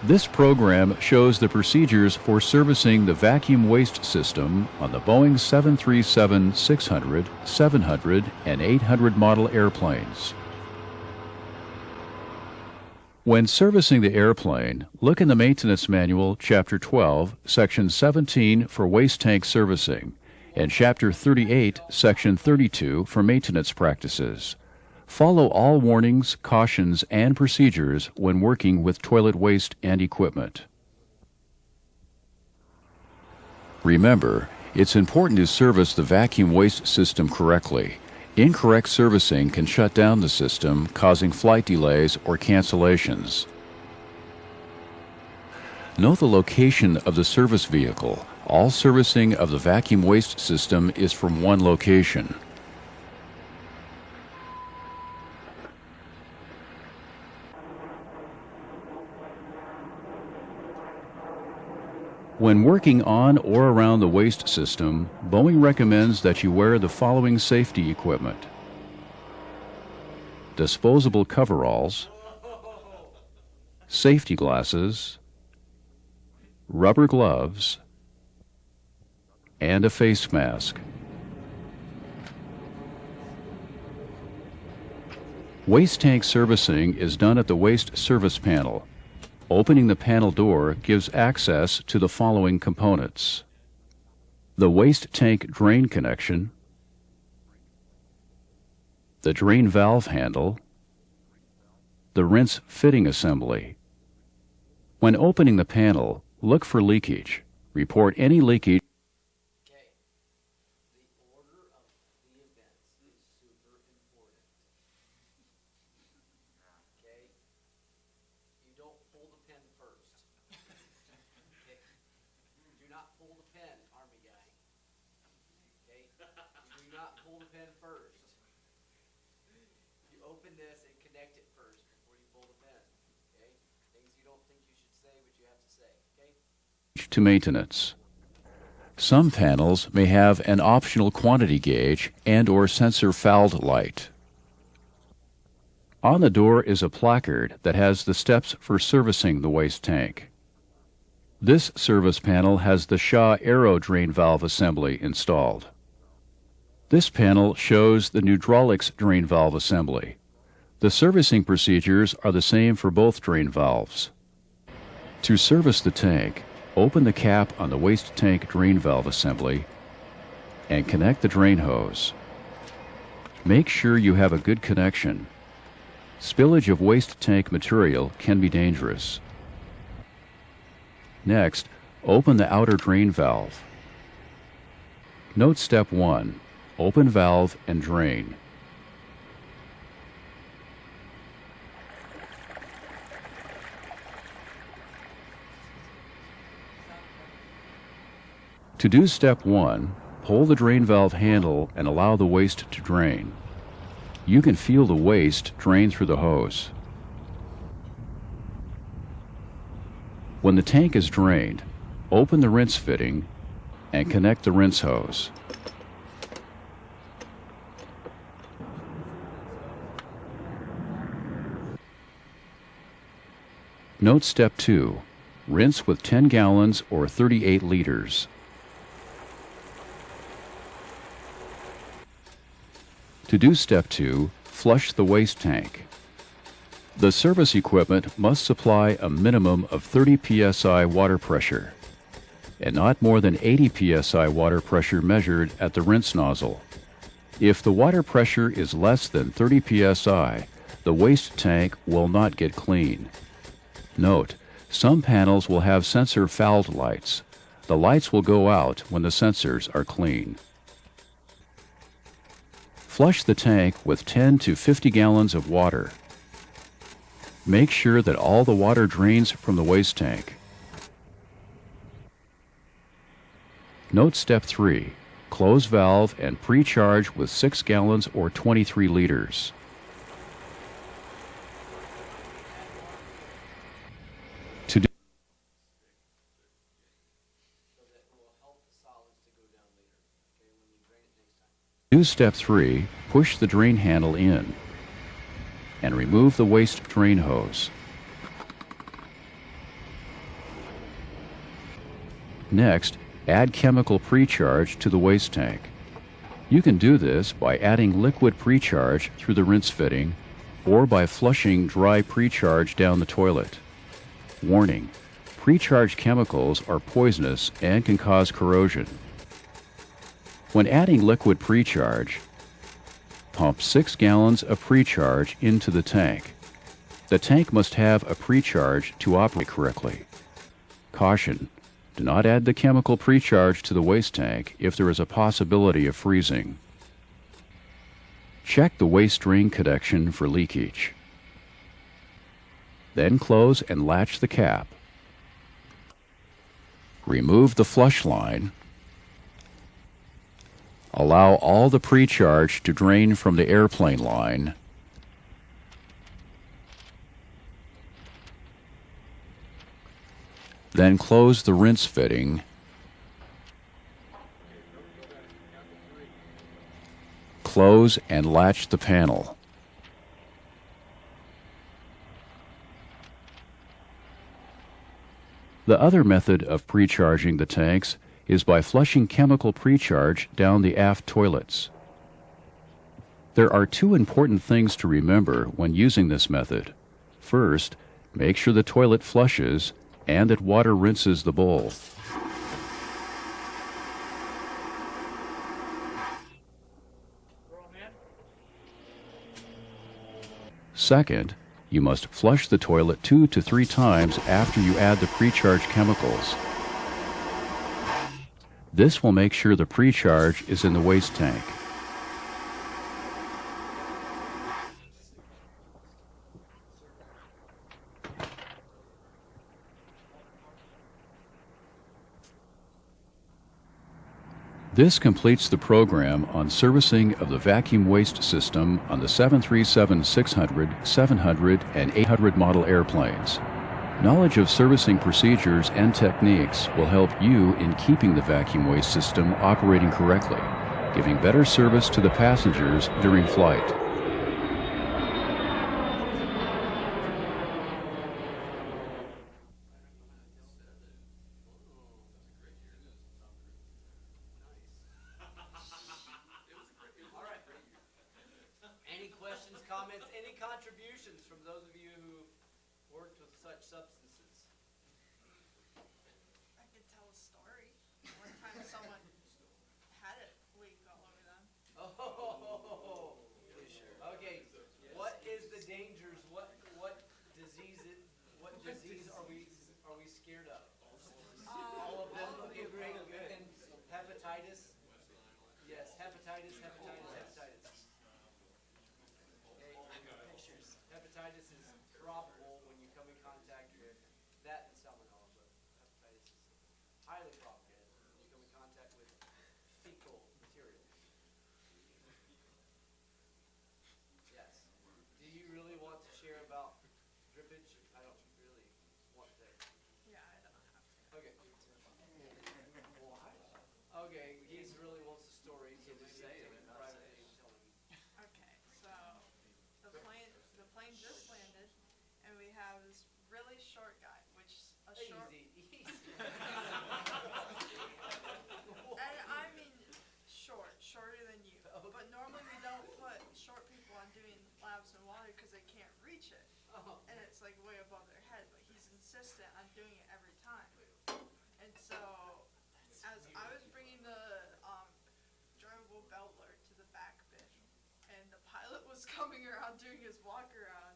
This program shows the procedures for servicing the vacuum waste system on the Boeing 737-600, 700, and 800 model airplanes. When servicing the airplane, look in the Maintenance Manual, Chapter 12, Section 17 for waste tank servicing, and Chapter 38, Section 32 for maintenance practices. Follow all warnings, cautions, and procedures when working with toilet waste and equipment. Remember, it's important to service the vacuum waste system correctly. Incorrect servicing can shut down the system, causing flight delays or cancellations. Know the location of the service vehicle. All servicing of the vacuum waste system is from one location. When working on or around the waste system, Boeing recommends that you wear the following safety equipment: disposable coveralls, safety glasses, rubber gloves, and a face mask. Waste tank servicing is done at the waste service panel. Opening the panel door gives access to the following components: the waste tank drain connection, the drain valve handle, the rinse fitting assembly. When opening the panel, look for leakage. Report any leakage. To maintenance. Some panels may have an optional quantity gauge and/or sensor fouled light. On the door is a placard that has the steps for servicing the waste tank. This service panel has the Shaw Aero drain valve assembly installed. This panel shows the Neutralics drain valve assembly. The servicing procedures are the same for both drain valves. To service the tank, open the cap on the waste tank drain valve assembly and connect the drain hose. Make sure you have a good connection. Spillage of waste tank material can be dangerous. Next, open the outer drain valve. Note Step 1. Open valve and drain. To do Step 1, pull the drain valve handle and allow the waste to drain. You can feel the waste drain through the hose. When the tank is drained, open the rinse fitting and connect the rinse hose. Note Step 2. Rinse with 10 gallons or 38 liters. To do Step 2, flush the waste tank. The service equipment must supply a minimum of 30 psi water pressure, and not more than 80 psi water pressure measured at the rinse nozzle. If the water pressure is less than 30 psi, the waste tank will not get clean. Note, some panels will have sensor fouled lights. The lights will go out when the sensors are clean. Flush the tank with 10 to 50 gallons of water. Make sure that all the water drains from the waste tank. Note Step 3. Close valve and pre-charge with 6 gallons or 23 liters. To do Step 3, push the drain handle in and remove the waste drain hose. Next, add chemical precharge to the waste tank. You can do this by adding liquid precharge through the rinse fitting or by flushing dry precharge down the toilet. Warning: precharged chemicals are poisonous and can cause corrosion. When adding liquid precharge, pump 6 gallons of precharge into the tank. The tank must have a precharge to operate correctly. Caution: do not add the chemical precharge to the waste tank if there is a possibility of freezing. Check the waste drain connection for leakage. Then close and latch the cap. Remove the flush line. Allow all the precharge to drain from the airplane line. Then close the rinse fitting. Close and latch the panel. The other method of precharging the tanks is by flushing chemical precharge down the aft toilets. There are 2 important things to remember when using this method. First, make sure the toilet flushes and that water rinses the bowl. Second, you must flush the toilet 2 to 3 times after you add the precharged chemicals. This will make sure the precharge is in the waste tank. This completes the program on servicing of the vacuum waste system on the 737-600, 700, and 800 model airplanes. Knowledge of servicing procedures and techniques will help you in keeping the vacuum waste system operating correctly, giving better service to the passengers during flight. Any questions, comments, any contributions from those of you who worked with such substances? I could tell a story. One time someone had it leak all over them. Oh, okay. What is the dangers? What disease are we scared of? All of them. Okay, great. And hepatitis. Yes, hepatitis. Hepatitis is probable when you come in contact with that and salmonella, but hepatitis is highly probable when you come in contact with fecal material. Yes. Do you really want to share about drippage? I don't really want to. Yeah, I don't have to. Okay. Okay, he really wants a story, so maybe take it privately and tell him. Okay, so the plane just landed, and we have this really short guy, which a short. Easy. And I mean shorter than you. But normally we don't put short people on doing laps in water because they can't reach it, and it's like way above their head. But he's insistent on doing it every time, and so as I was bringing the drivable belt lure to the back bin, and the pilot was coming around doing his walk around,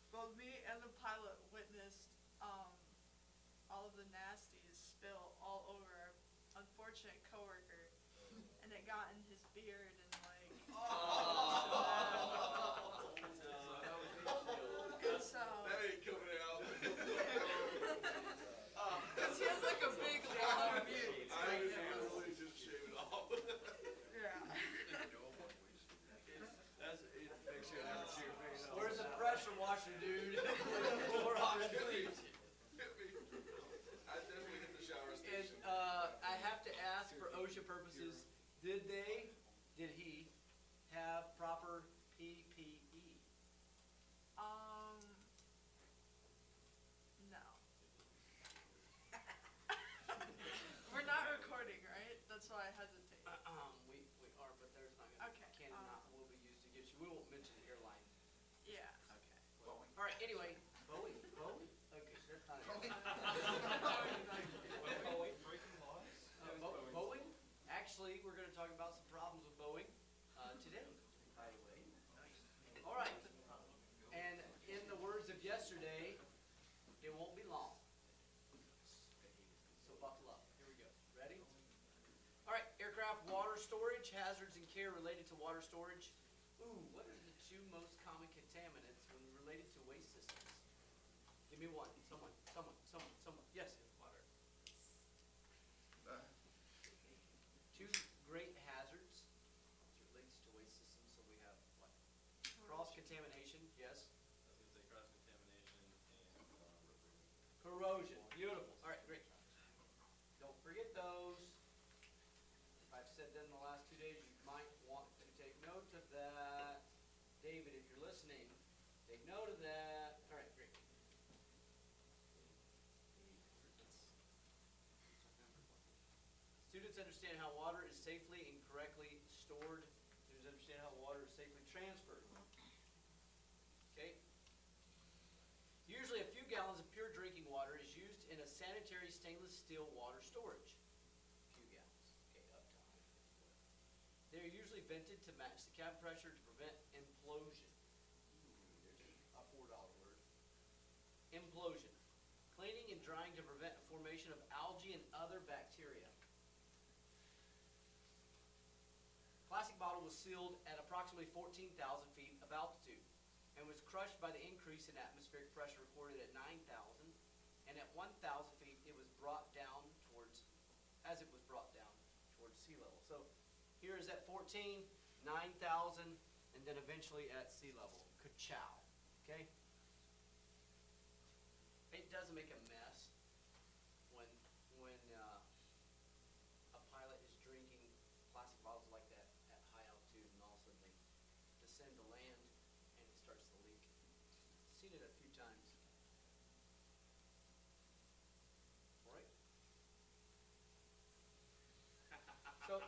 both me and the pilot witnessed all of the nasties spill all over our unfortunate coworker, and it got in his beard and like. And so. That ain't coming out. Because he has like a big long beard. I was really just shave it off. Yeah. Where's the pressure washer, dude? Pour on it, please. I definitely hit the shower And station. I have to ask for OSHA purposes, did he have proper PPE? No. We're That's why I hesitate. We are, but there's not gonna, Okay, can and not will be used against you. We won't mention the airline. Yeah, okay. All right, anyway, Boeing? Okay, that's not it. Breaking laws? Boeing, actually, we're gonna talk about some problems with Boeing, today, by the way. All right, and in the words of yesterday, it won't be long. So buckle up, here we go, ready? All right, aircraft water storage, hazards and care related to water storage. Ooh, what are the two most common contaminants when related to waste systems? Give me one, someone, yes? Water. Two great hazards as it relates to waste systems, so we have what? Cross-contamination, yes? I was gonna say cross-contamination and, Corrosion, beautiful, all right, great. Don't forget those. If I've said them in the last 2 days, you might want to take note of that. David, if you're listening, take note of that. All right, great. Students understand how water is safely and correctly stored. Students understand how water is safely transferred. Okay? Usually a few gallons of pure drinking water is used in a sanitary stainless steel water storage. A few gallons. Okay, up to 100. They are usually vented to match the cabin pressure to prevent implosion. Ooh, there's a $4 word. Implosion. Cleaning and drying to prevent the formation of algae and other bacteria. Plastic bottle was sealed at approximately 14,000 feet of altitude and was crushed by the increase in atmospheric pressure recorded at 9,000, and at 1,000 feet it was brought down towards sea level. So here is at 14, 9,000, and then eventually at sea level. Ka-chow, okay? It does make a mess when a pilot is drinking plastic bottles like that at high altitude, and all of a sudden they descend to land and it starts to leak. Seen it a few times. All right. So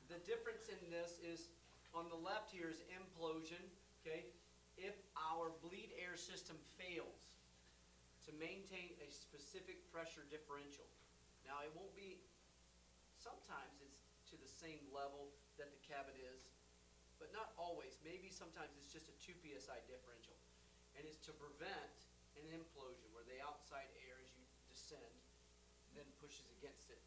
the difference in this is on the left here is implosion. Okay, if our bleed air system fails to maintain a specific pressure differential. Now it won't be. Sometimes it's to the same level that the cabin is, but not always. Maybe sometimes it's just a 2 psi differential. And it's to prevent an implosion where the outside air as you descend then pushes against it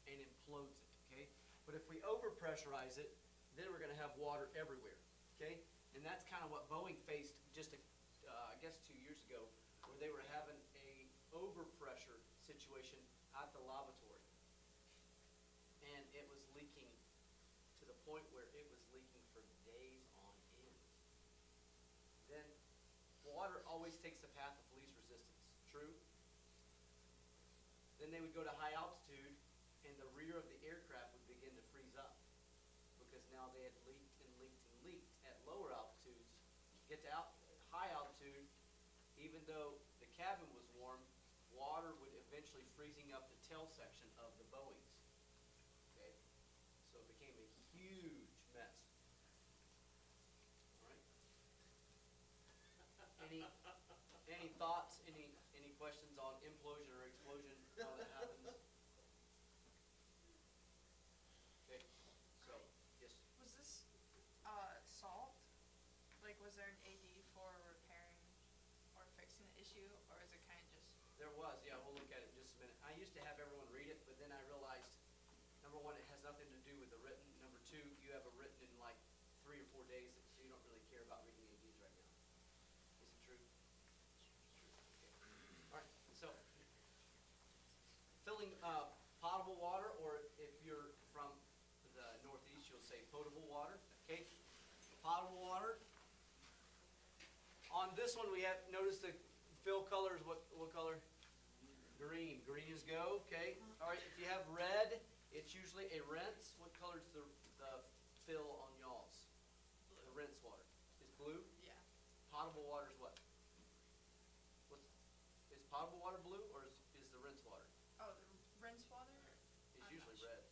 and implodes it, okay? But if we overpressurize it, then we're gonna have water everywhere, okay? And that's kind of what Boeing faced just, I guess 2 years ago, where they were having a overpressure situation at the lavatory. And it was leaking to the point where it was leaking for days on end. Then water always takes the path of least resistance. True? Then they would go to high altitude and the rear of the aircraft would begin to freeze up because now they had leaked and leaked and leaked. At lower altitudes, get to high altitude, even though the cabin was warm, water would eventually freezing up the tail section of the Boeings. Okay? So it became a huge mess. All right? Any thoughts, any questions on implosion or explosion, how that happens? Okay, so, yes. Was this, solved? Like, was there an AD for repairing or fixing the issue, or is it kind of just? There was, yeah, we'll look at it in just a minute. I used to have everyone read it, but then I realized, number one, it has nothing to do with the written. Number two, you have it written in like 3 or 4 days, so you don't really care about reading ADs right now. Is it true? Okay. All right, so filling potable water, or if you're from the Northeast, you'll say potable water, okay? Potable water. On this one, we have, notice the fill color is what color? Green. Green is go, okay? All right, if you have red, it's usually a rinse. What color is the fill on y'all's? The rinse water. Is blue? Yeah. Potable water is what? Is potable water blue, or is the rinse water? Oh, the rinse water? It's I'm usually not sure. red.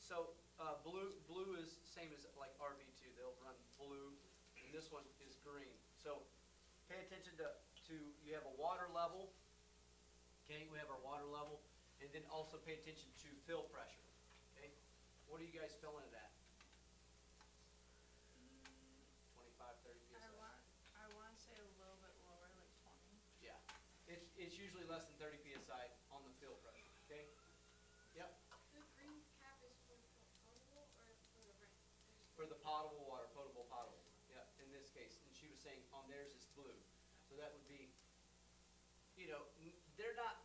So, blue is same as like RV2, they'll run blue, and this one is green. So, pay attention to, you have a water level, okay, we have our water level, and then also pay attention to fill pressure, okay? What are you guys filling it at? 25, 30 I PSI? wanna say a little bit lower, like 20. Yeah, it's usually less than 30 PSI on the fill pressure, okay? Yep, The green cap is for potable or for the rain? for the potable water, potable, yeah, in this case, and she was saying on theirs it's blue. So that would be, they're not,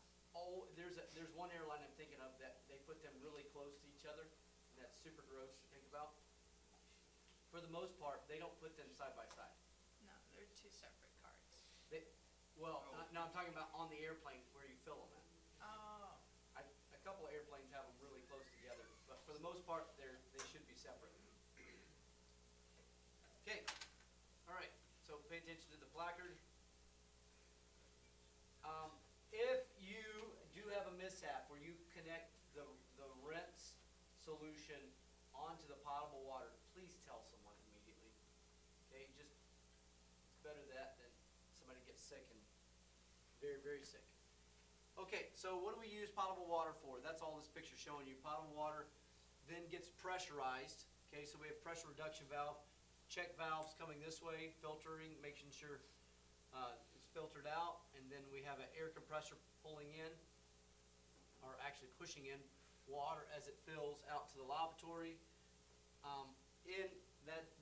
there's one airline I'm thinking of that they put them really close to each other, and that's super gross to think about. For the most part, they don't put them side by side. No, they're two separate cards. No, I'm talking about on the airplane where you fill them at. Oh, A couple of airplanes have them really close together, but for the most part, they should be separate. Okay, all right, so pay attention to the placard. If you do have a mishap where you connect the rinse solution onto the potable water, please tell someone immediately. Okay, it's better that than somebody gets sick and very, very sick. Okay, so what do we use potable water for? That's all this picture's showing you. Potable water then gets pressurized. Okay, so we have pressure reduction valve, check valves coming this way, filtering, making sure it's filtered out, and then we have an air compressor pulling in, or actually pushing in water as it fills out to the lavatory.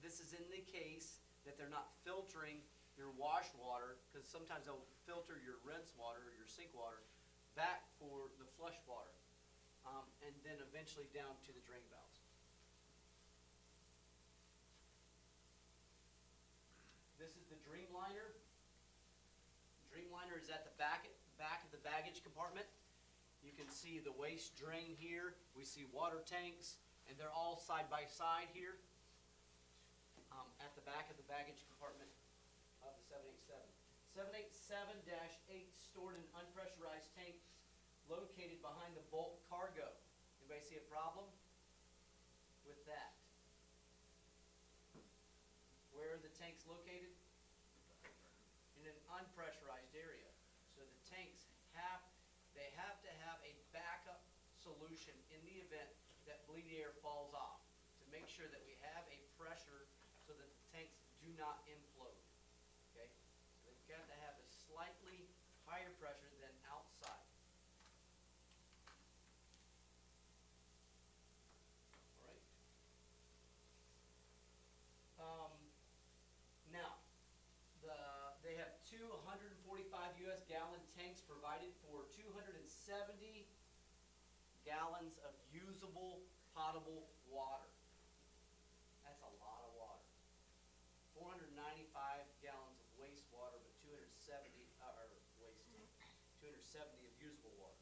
This is in the case that they're not filtering your wash water, because sometimes they'll filter your rinse water or your sink water back for the flush water, and then eventually down to the drain valves. This is the Dreamliner. Dreamliner is at the back of the baggage compartment. You can see the waste drain here. We see water tanks, and they're all side by side here at the back of the baggage compartment of the 787. 787-8 stored in unpressurized tanks located behind the bulk cargo. Anybody see a problem with that? Where are the tanks located? In an unpressurized area. So the tanks have to have a backup solution in the event that bleed air falls off, to make sure that we have a pressure so that the tanks do not implode. Okay? So they've got to have a slightly higher pressure than outside. All right. Now, they have two 145 US gallon tanks provided for 270 gallons of usable potable water. That's a lot of water. 495 gallons of wastewater, but 270 of usable water.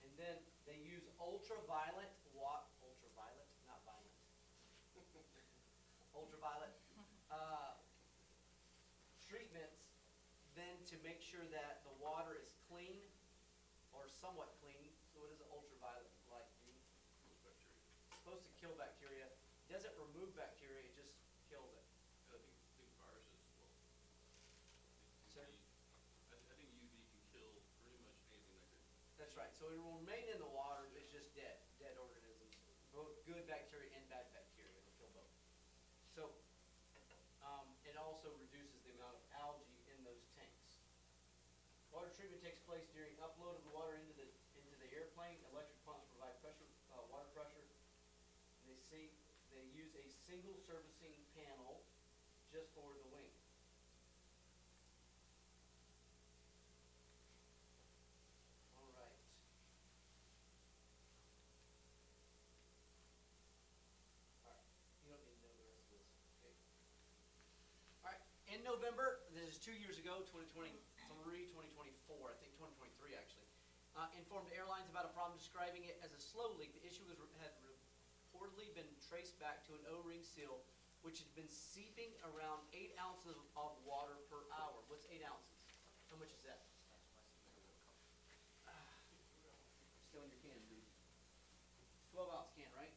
And then they use ultraviolet, not violent. Ultraviolet treatments then to make sure that the water is clean or somewhat clean. So what does ultraviolet light do? It's supposed to kill bacteria. It doesn't remove bacteria, it just kills it. I think viruses as well. So- I think UV can kill pretty much anything that could. That's right. So it will remain in the water, it's just dead organisms. Both good bacteria and bad bacteria. It'll kill both. So it also reduces the amount of algae in those tanks. Water treatment takes place during upload of the water into the airplane. Electric pumps provide water pressure. They use a single servicing panel just for the wing. All right. All right. You don't need to know the rest of this. Okay. All right. In November, this is 2 years ago, 2023, 2024, I think 2023 actually, informed airlines about a problem describing it as a slow leak. The issue had reportedly been traced back to an O-ring seal, which had been seeping around 8 ounces of water per hour. What's 8 ounces? How much is that? Still in your can, dude. 12-ounce can, right?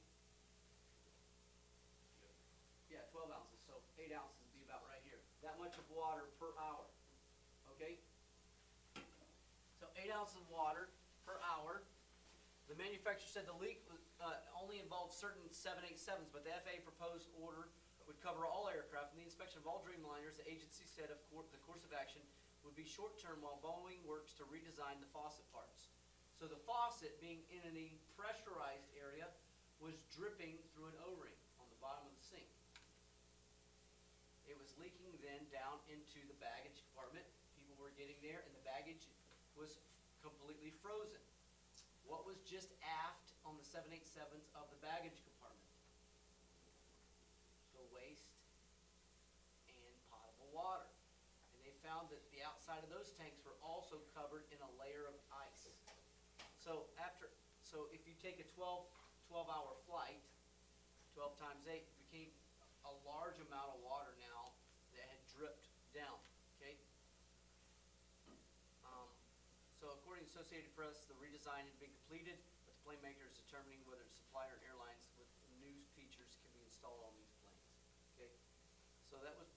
8 ounces would be about right here. That much of water per hour, okay? So 8 ounces of water per hour. The manufacturer said the leak was, only involved certain 787s, but the FAA proposed order would cover all aircraft. In the inspection of all Dreamliners, the agency said the course of action would be short-term while Boeing works to redesign the faucet parts. So the faucet, being in a pressurized area, was dripping through an O-ring on the bottom of the sink. It was leaking then down into the baggage compartment. People were getting there, and the baggage was completely frozen. What was just aft on the 787s of the baggage compartment? The waste and potable water. And they found that the outside of those tanks were also covered in a layer of ice. So if you take a 12-hour flight, 12 times 8, it became a large amount of water now that had dripped down, okay? So according to Associated Press, the redesign had been completed, but the plane maker is determining whether the supplier and airlines with new features can be installed on these planes, okay? So that was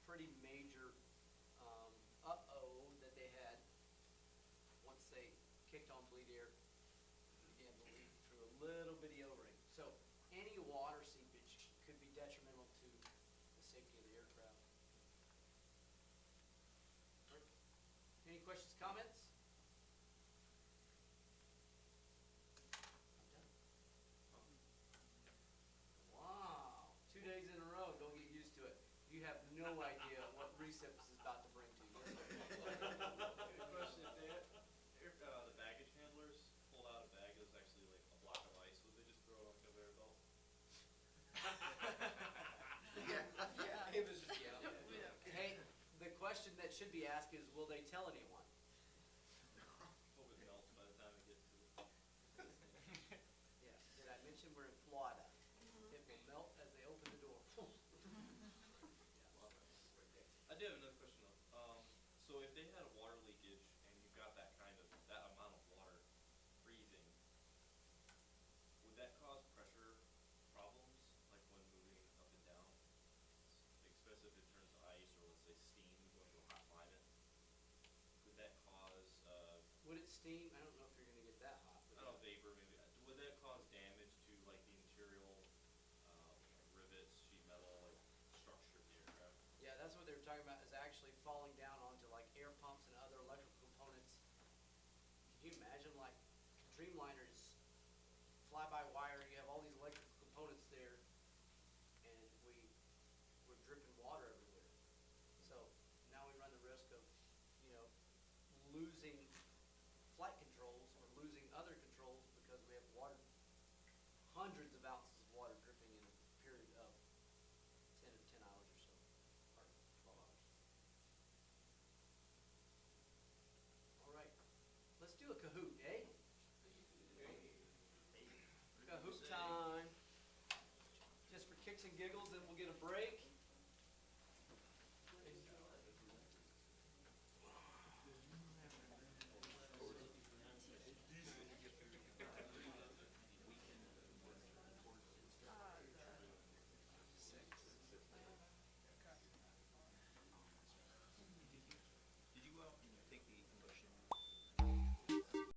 pretty major uh-oh that they had once they kicked on bleed air and the leak through a little bitty O-ring. So any water seepage could be detrimental to the safety of the aircraft. Any questions, comments? Wow, 2 days in a row, don't get used to it. You have no idea what Recips is about to bring to you. Yes, sir. Good question, Dan. If the baggage handlers pulled out a bag that was actually like a block of ice, would they just throw it on the conveyor belt? Yeah. It was just, We don't care. Hey, the question that should be asked is, will they tell anyone? Hope it melts by the time it gets to it. Yeah, did I mention we're in Florida? It will melt as they open the door. Yeah, love it. I do have another question though. So if they had a water leakage and you've got that amount of water freezing, would that cause pressure problems, like when moving up and down? Especially if it turns to ice or let's say steam going to a hot climate. Would that cause, Would it steam? I don't know if you're gonna get that hot. I don't know, vapor maybe, would that cause damage to like the interior, rivets, sheet metal, like structure of the aircraft? Yeah, that's what they were talking about, is actually falling down onto like air pumps and other electrical components. Can you imagine, like, Dreamliners, fly-by-wire, you have all these electrical components there, and we're dripping water everywhere. So now we run the risk of, losing flight controls or losing other controls because we have water, hundreds of ounces of water dripping in a period of 10 hours or so, or 12 hours. All right, let's do a Kahoot, eh? Kahoot time. Just for kicks and giggles, then we'll get a break.